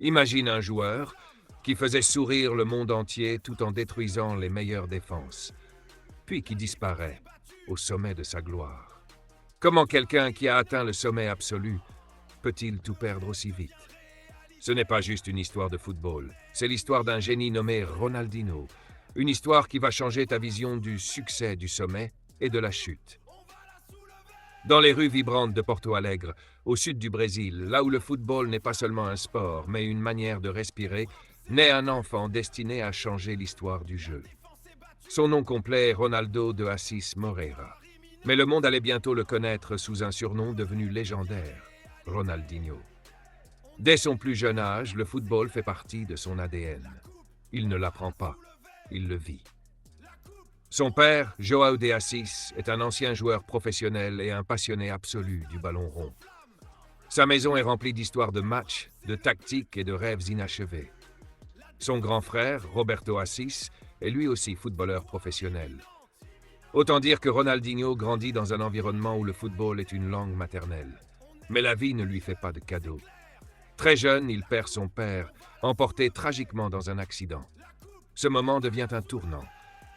Imagine un joueur qui faisait sourire le monde entier tout en détruisant les meilleures défenses, puis qui disparaît au sommet de sa gloire. Comment quelqu'un qui a atteint le sommet absolu peut-il tout perdre aussi vite? Ce n'est pas juste une histoire de football, c'est l'histoire d'un génie nommé Ronaldinho, une histoire qui va changer ta vision du succès du sommet et de la chute. Dans les rues vibrantes de Porto Alegre, au sud du Brésil, là où le football n'est pas seulement un sport, mais une manière de respirer, naît un enfant destiné à changer l'histoire du jeu. Son nom complet est Ronaldo de Assis Moreira. Mais le monde allait bientôt le connaître sous un surnom devenu légendaire, Ronaldinho. Dès son plus jeune âge, le football fait partie de son ADN. Il ne l'apprend pas, il le vit. Son père, João de Assis, est un ancien joueur professionnel et un passionné absolu du ballon rond. Sa maison est remplie d'histoires de matchs, de tactiques et de rêves inachevés. Son grand frère, Roberto Assis, est lui aussi footballeur professionnel. Autant dire que Ronaldinho grandit dans un environnement où le football est une langue maternelle. Mais la vie ne lui fait pas de cadeaux. Très jeune, il perd son père, emporté tragiquement dans un accident. Ce moment devient un tournant.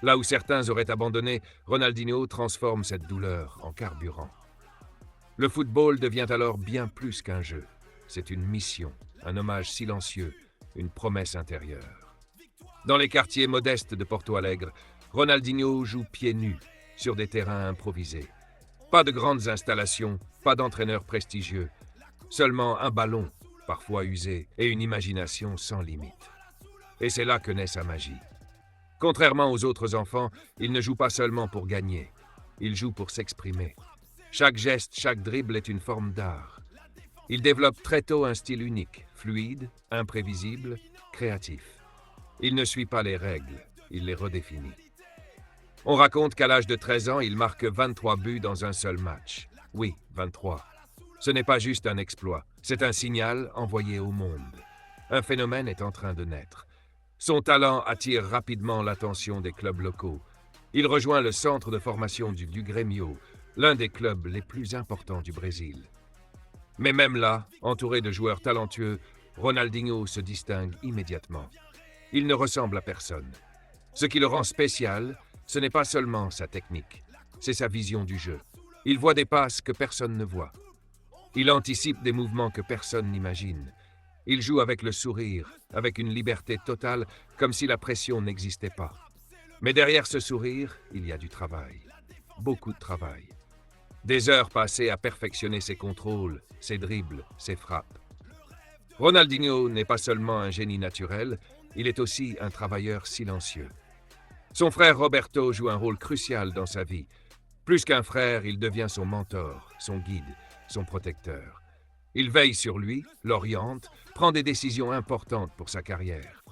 Là où certains auraient abandonné, Ronaldinho transforme cette douleur en carburant. Le football devient alors bien plus qu'un jeu. C'est une mission, un hommage silencieux, une promesse intérieure. Dans les quartiers modestes de Porto Alegre, Ronaldinho joue pieds nus sur des terrains improvisés. Pas de grandes installations, pas d'entraîneurs prestigieux, seulement un ballon, parfois usé, et une imagination sans limite. Et c'est là que naît sa magie. Contrairement aux autres enfants, il ne joue pas seulement pour gagner, il joue pour s'exprimer. Chaque geste, chaque dribble est une forme d'art. Il développe très tôt un style unique, fluide, imprévisible, créatif. Il ne suit pas les règles, il les redéfinit. On raconte qu'à l'âge de 13 ans, il marque 23 buts dans un seul match. Oui, 23. Ce n'est pas juste un exploit, c'est un signal envoyé au monde. Un phénomène est en train de naître. Son talent attire rapidement l'attention des clubs locaux. Il rejoint le centre de formation du Grêmio, l'un des clubs les plus importants du Brésil. Mais même là, entouré de joueurs talentueux, Ronaldinho se distingue immédiatement. Il ne ressemble à personne. Ce qui le rend spécial, ce n'est pas seulement sa technique, c'est sa vision du jeu. Il voit des passes que personne ne voit. Il anticipe des mouvements que personne n'imagine. Il joue avec le sourire, avec une liberté totale, comme si la pression n'existait pas. Mais derrière ce sourire, il y a du travail. Beaucoup de travail. Des heures passées à perfectionner ses contrôles, ses dribbles, ses frappes. Ronaldinho n'est pas seulement un génie naturel, il est aussi un travailleur silencieux. Son frère Roberto joue un rôle crucial dans sa vie. Plus qu'un frère, il devient son mentor, son guide, son protecteur. Il veille sur lui, l'oriente, prend des décisions importantes pour sa carrière.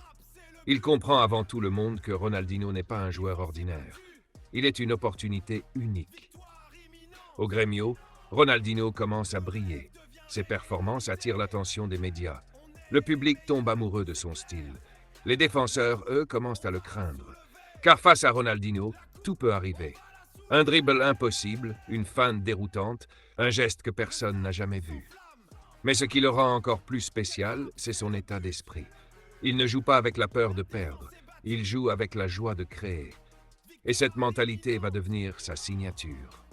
Il comprend avant tout le monde que Ronaldinho n'est pas un joueur ordinaire. Il est une opportunité unique. Au Grêmio, Ronaldinho commence à briller. Ses performances attirent l'attention des médias. Le public tombe amoureux de son style. Les défenseurs, eux, commencent à le craindre. Car face à Ronaldinho, tout peut arriver. Un dribble impossible, une feinte déroutante, un geste que personne n'a jamais vu. Mais ce qui le rend encore plus spécial, c'est son état d'esprit. Il ne joue pas avec la peur de perdre, il joue avec la joie de créer. Et cette mentalité va devenir sa signature.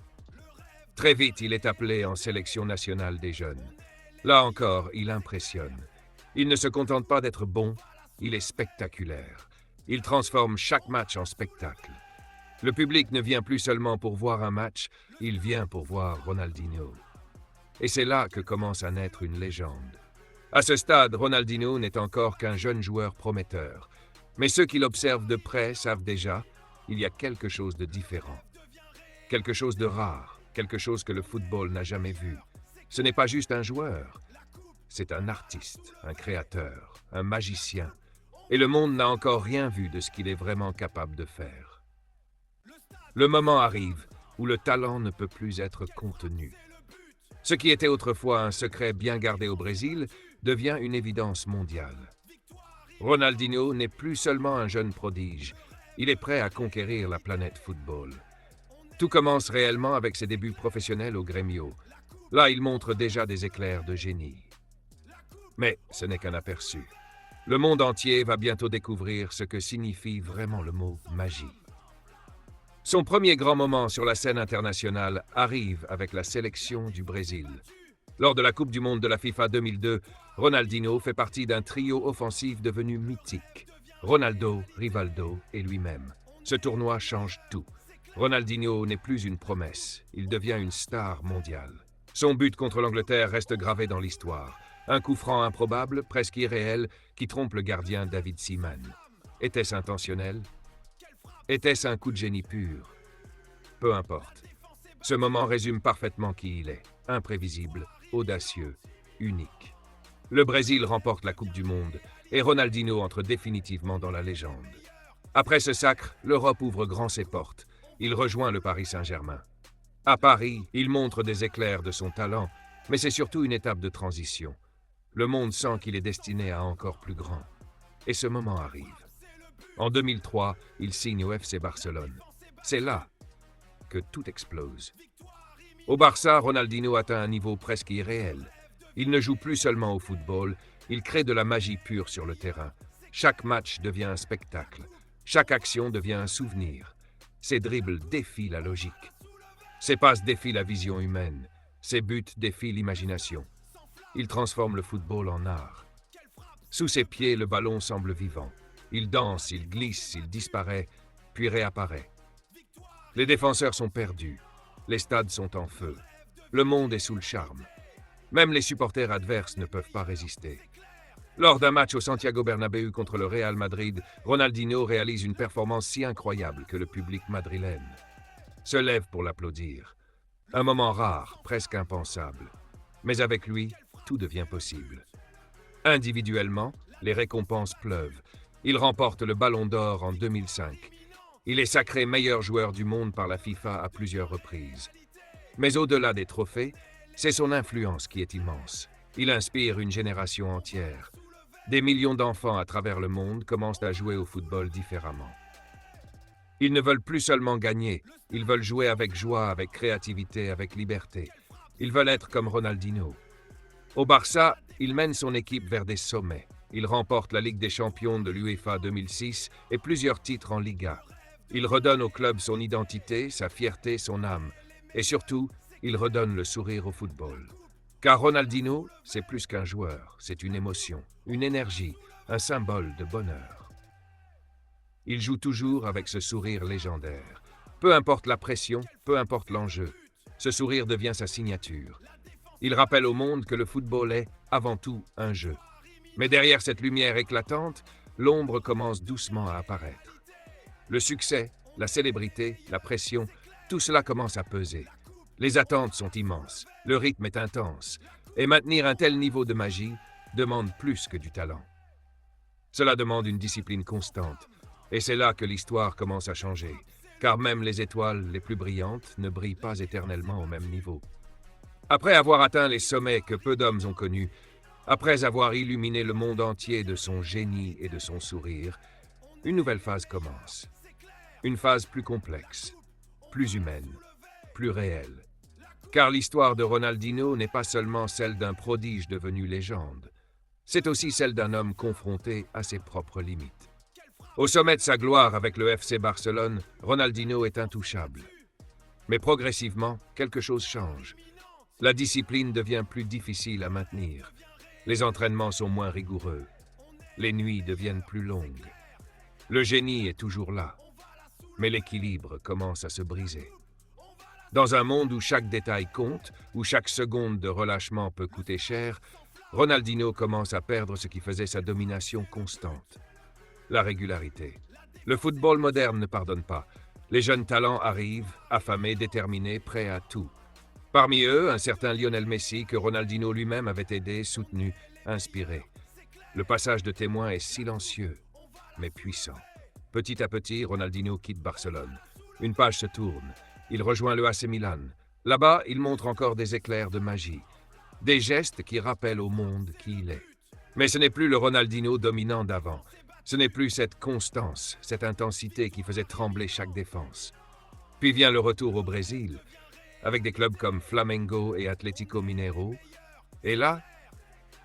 Très vite, il est appelé en sélection nationale des jeunes. Là encore, il impressionne. Il ne se contente pas d'être bon, il est spectaculaire. Il transforme chaque match en spectacle. Le public ne vient plus seulement pour voir un match, il vient pour voir Ronaldinho. Et c'est là que commence à naître une légende. À ce stade, Ronaldinho n'est encore qu'un jeune joueur prometteur. Mais ceux qui l'observent de près savent déjà, il y a quelque chose de différent. Quelque chose de rare, quelque chose que le football n'a jamais vu. Ce n'est pas juste un joueur, c'est un artiste, un créateur, un magicien. Et le monde n'a encore rien vu de ce qu'il est vraiment capable de faire. Le moment arrive où le talent ne peut plus être contenu. Ce qui était autrefois un secret bien gardé au Brésil devient une évidence mondiale. Ronaldinho n'est plus seulement un jeune prodige, il est prêt à conquérir la planète football. Tout commence réellement avec ses débuts professionnels au Grêmio. Là, il montre déjà des éclairs de génie. Mais ce n'est qu'un aperçu. Le monde entier va bientôt découvrir ce que signifie vraiment le mot magie. Son premier grand moment sur la scène internationale arrive avec la sélection du Brésil. Lors de la Coupe du Monde de la FIFA 2002, Ronaldinho fait partie d'un trio offensif devenu mythique. Ronaldo, Rivaldo et lui-même. Ce tournoi change tout. Ronaldinho n'est plus une promesse, il devient une star mondiale. Son but contre l'Angleterre reste gravé dans l'histoire. Un coup franc improbable, presque irréel, qui trompe le gardien David Seaman. Était-ce intentionnel? Était-ce un coup de génie pur? Peu importe. Ce moment résume parfaitement qui il est. Imprévisible, audacieux, unique. Le Brésil remporte la Coupe du Monde et Ronaldinho entre définitivement dans la légende. Après ce sacre, l'Europe ouvre grand ses portes. Il rejoint le Paris Saint-Germain. À Paris, il montre des éclairs de son talent, mais c'est surtout une étape de transition. Le monde sent qu'il est destiné à encore plus grand. Et ce moment arrive. En 2003, il signe au FC Barcelone. C'est là que tout explose. Au Barça, Ronaldinho atteint un niveau presque irréel. Il ne joue plus seulement au football, il crée de la magie pure sur le terrain. Chaque match devient un spectacle. Chaque action devient un souvenir. Ses dribbles défient la logique. Ses passes défient la vision humaine. Ses buts défient l'imagination. Il transforme le football en art. Sous ses pieds, le ballon semble vivant. Il danse, il glisse, il disparaît, puis réapparaît. Les défenseurs sont perdus. Les stades sont en feu. Le monde est sous le charme. Même les supporters adverses ne peuvent pas résister. Lors d'un match au Santiago Bernabéu contre le Real Madrid, Ronaldinho réalise une performance si incroyable que le public madrilène se lève pour l'applaudir. Un moment rare, presque impensable. Mais avec lui, tout devient possible. Individuellement, les récompenses pleuvent. Il remporte le Ballon d'Or en 2005. Il est sacré meilleur joueur du monde par la FIFA à plusieurs reprises. Mais au-delà des trophées, c'est son influence qui est immense. Il inspire une génération entière. Des millions d'enfants à travers le monde commencent à jouer au football différemment. Ils ne veulent plus seulement gagner, ils veulent jouer avec joie, avec créativité, avec liberté. Ils veulent être comme Ronaldinho. Au Barça, il mène son équipe vers des sommets. Il remporte la Ligue des champions de l'UEFA 2006 et plusieurs titres en Liga. Il redonne au club son identité, sa fierté, son âme. Et surtout, il redonne le sourire au football. Car Ronaldinho, c'est plus qu'un joueur, c'est une émotion, une énergie, un symbole de bonheur. Il joue toujours avec ce sourire légendaire. Peu importe la pression, peu importe l'enjeu, ce sourire devient sa signature. Il rappelle au monde que le football est, avant tout, un jeu. Mais derrière cette lumière éclatante, l'ombre commence doucement à apparaître. Le succès, la célébrité, la pression, tout cela commence à peser. Les attentes sont immenses, le rythme est intense, et maintenir un tel niveau de magie demande plus que du talent. Cela demande une discipline constante, et c'est là que l'histoire commence à changer, car même les étoiles les plus brillantes ne brillent pas éternellement au même niveau. Après avoir atteint les sommets que peu d'hommes ont connus, après avoir illuminé le monde entier de son génie et de son sourire, une nouvelle phase commence. Une phase plus complexe, plus humaine, plus réelle. Car l'histoire de Ronaldinho n'est pas seulement celle d'un prodige devenu légende, c'est aussi celle d'un homme confronté à ses propres limites. Au sommet de sa gloire avec le FC Barcelone, Ronaldinho est intouchable. Mais progressivement, quelque chose change. La discipline devient plus difficile à maintenir. Les entraînements sont moins rigoureux. Les nuits deviennent plus longues. Le génie est toujours là, mais l'équilibre commence à se briser. Dans un monde où chaque détail compte, où chaque seconde de relâchement peut coûter cher, Ronaldinho commence à perdre ce qui faisait sa domination constante. La régularité. Le football moderne ne pardonne pas. Les jeunes talents arrivent, affamés, déterminés, prêts à tout. Parmi eux, un certain Lionel Messi que Ronaldinho lui-même avait aidé, soutenu, inspiré. Le passage de témoin est silencieux, mais puissant. Petit à petit, Ronaldinho quitte Barcelone. Une page se tourne. Il rejoint le AC Milan. Là-bas, il montre encore des éclairs de magie. Des gestes qui rappellent au monde qui il est. Mais ce n'est plus le Ronaldinho dominant d'avant. Ce n'est plus cette constance, cette intensité qui faisait trembler chaque défense. Puis vient le retour au Brésil, avec des clubs comme Flamengo et Atlético Mineiro. Et là,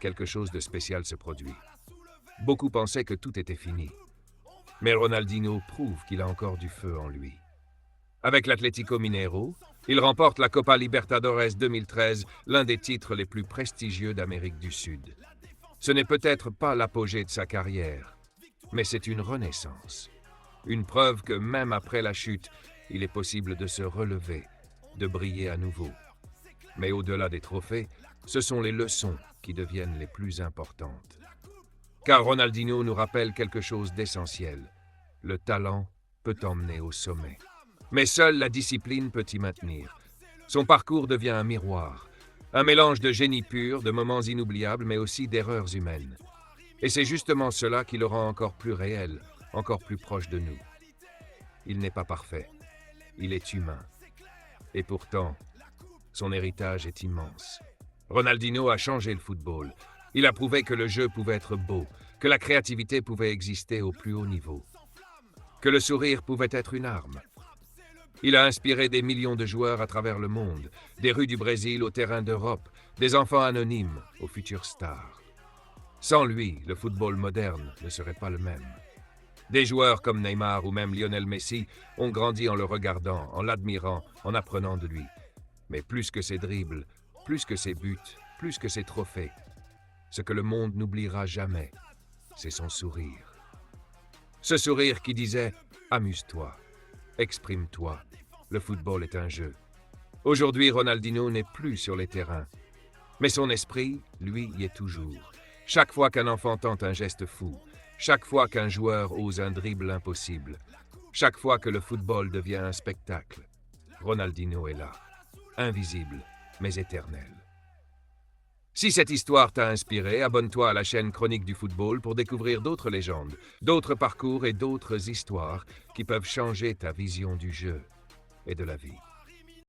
quelque chose de spécial se produit. Beaucoup pensaient que tout était fini. Mais Ronaldinho prouve qu'il a encore du feu en lui. Avec l'Atlético Mineiro, il remporte la Copa Libertadores 2013, l'un des titres les plus prestigieux d'Amérique du Sud. Ce n'est peut-être pas l'apogée de sa carrière, mais c'est une renaissance. Une preuve que même après la chute, il est possible de se relever, de briller à nouveau. Mais au-delà des trophées, ce sont les leçons qui deviennent les plus importantes. Car Ronaldinho nous rappelle quelque chose d'essentiel. Le talent peut emmener au sommet. Mais seule la discipline peut y maintenir. Son parcours devient un miroir, un mélange de génie pur, de moments inoubliables, mais aussi d'erreurs humaines. Et c'est justement cela qui le rend encore plus réel, encore plus proche de nous. Il n'est pas parfait, il est humain. Et pourtant, son héritage est immense. Ronaldinho a changé le football. Il a prouvé que le jeu pouvait être beau, que la créativité pouvait exister au plus haut niveau, que le sourire pouvait être une arme. Il a inspiré des millions de joueurs à travers le monde, des rues du Brésil aux terrains d'Europe, des enfants anonymes aux futures stars. Sans lui, le football moderne ne serait pas le même. Des joueurs comme Neymar ou même Lionel Messi ont grandi en le regardant, en l'admirant, en apprenant de lui. Mais plus que ses dribbles, plus que ses buts, plus que ses trophées, ce que le monde n'oubliera jamais, c'est son sourire. Ce sourire qui disait « Amuse-toi, exprime-toi, le football est un jeu ». Aujourd'hui, Ronaldinho n'est plus sur les terrains, mais son esprit, lui, y est toujours. Chaque fois qu'un enfant tente un geste fou, chaque fois qu'un joueur ose un dribble impossible, chaque fois que le football devient un spectacle, Ronaldinho est là, invisible mais éternel. Si cette histoire t'a inspiré, abonne-toi à la chaîne Chronique du Football pour découvrir d'autres légendes, d'autres parcours et d'autres histoires qui peuvent changer ta vision du jeu et de la vie.